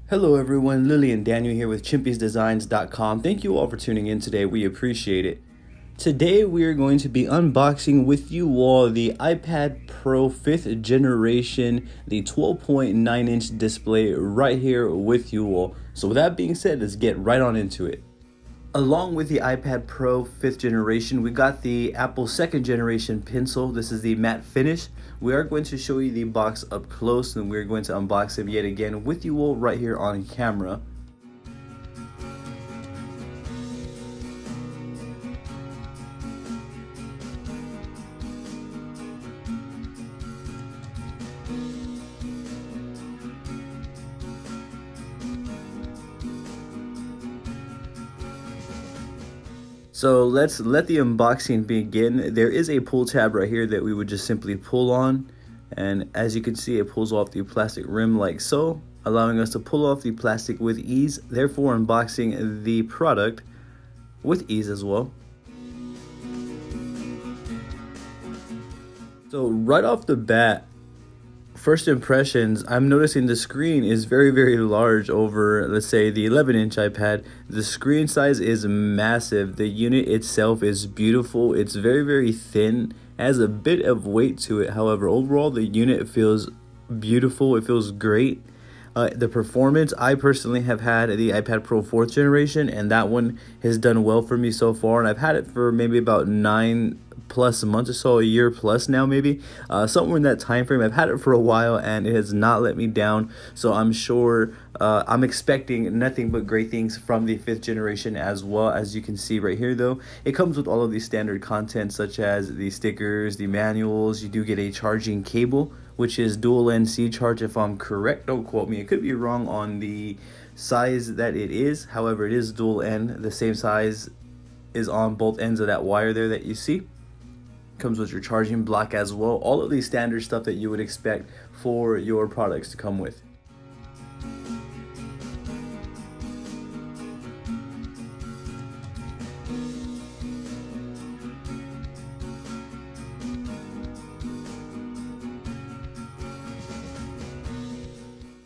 Hello everyone, Lily and Daniel here with chimpiesdesigns.com. Thank you all for tuning in today. We appreciate it. Today we are going to be unboxing with you all the iPad Pro 5th generation, the 12.9-inch display right here with you all. So with that being said, let's get right on into it. Along with the iPad Pro 5th generation, we got the Apple 2nd generation pencil. This is the matte finish. We are going to show you the box up close, and we're going to unbox them yet again with you all right here on camera. So let's let the unboxing begin. There is a pull tab right here that we would just simply pull on. And as you can see, it pulls off the plastic rim like so, allowing us to pull off the plastic with ease, therefore unboxing the product with ease as well. So right off the bat, first impressions, I'm noticing the screen is very large over, let's say, the 11-inch iPad. The screen size is massive. The unit itself is beautiful. It's very thin, has a bit of weight to it. However, overall the unit feels beautiful. It feels great. The performance, I personally have had the iPad Pro 4th generation, and that one has done well for me so far, and I've had it for maybe about 9+ months or so, a year plus now maybe, somewhere in that time frame. I've had it for a while and it has not let me down, so I'm sure I'm expecting nothing but great things from the 5th generation as well. As you can see right here though, it comes with all of the standard content such as the stickers, the manuals. You do get a charging cable, which is dual end C charge if I'm correct. Don't quote me, it could be wrong on the size that it is. However, it is dual end. The same size is on both ends of that wire there that you see. Comes with your charging block as well. All of these standard stuff that you would expect for your products to come with.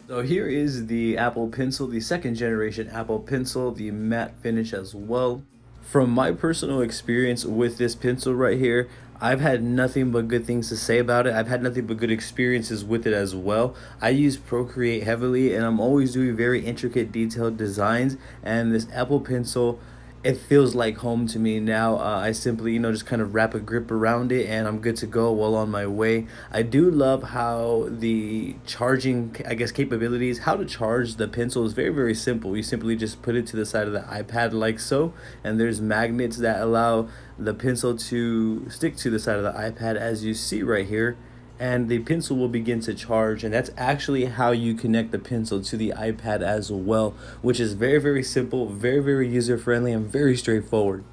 So here is the Apple Pencil, the 2nd generation Apple Pencil, the matte finish as well. From my personal experience with this pencil right here, I've had nothing but good things to say about it. I've had nothing but good experiences with it as well. I use Procreate heavily, and I'm always doing very intricate, detailed designs, and this Apple Pencil, it feels like home to me now. I simply, just kind of wrap a grip around it and I'm good to go well on my way. I do love how the charging, capabilities, how to charge the pencil is very simple. You simply just put it to the side of the iPad like so, and there's magnets that allow the pencil to stick to the side of the iPad as you see right here, and the pencil will begin to charge, and that's actually how you connect the pencil to the iPad as well, which is very simple, very user friendly, and very straightforward.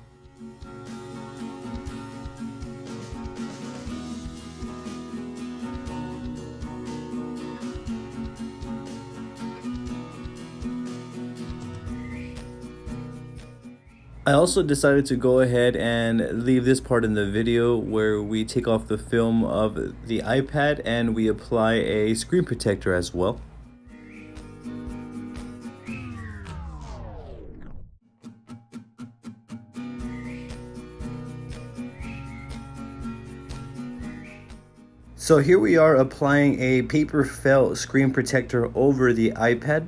I also decided to go ahead and leave this part in the video where we take off the film of the iPad and we apply a screen protector as well. So here we are applying a paper felt screen protector over the iPad.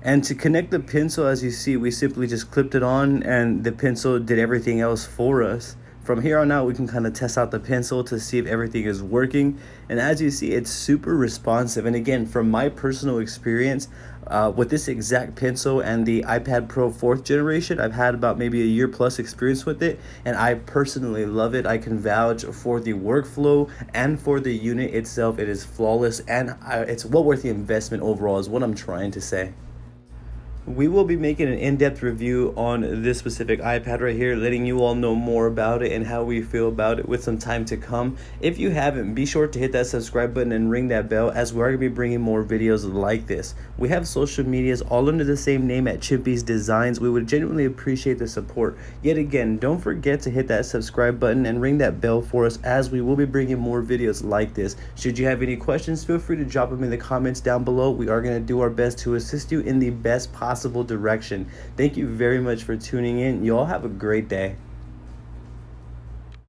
And to connect the pencil, as you see, we simply just clipped it on and the pencil did everything else for us. From here on out, we can kind of test out the pencil to see if everything is working. And as you see, it's super responsive. And again, from my personal experience with this exact pencil and the iPad Pro 4th generation, I've had about maybe a year plus experience with it. And I personally love it. I can vouch for the workflow and for the unit itself. It is flawless, and it's well worth the investment overall is what I'm trying to say. We will be making an in-depth review on this specific iPad right here, letting you all know more about it and how we feel about it with some time to come. If you haven't, be sure to hit that subscribe button and ring that bell, as we are going to be bringing more videos like this. We have social medias all under the same name at Chimpy's Designs. We would genuinely appreciate the support. Yet again, don't forget to hit that subscribe button and ring that bell for us, as we will be bringing more videos like this. Should you have any questions, feel free to drop them in the comments down below. We are going to do our best to assist you in the best possible direction. Thank you very much for tuning in. You all have a great day.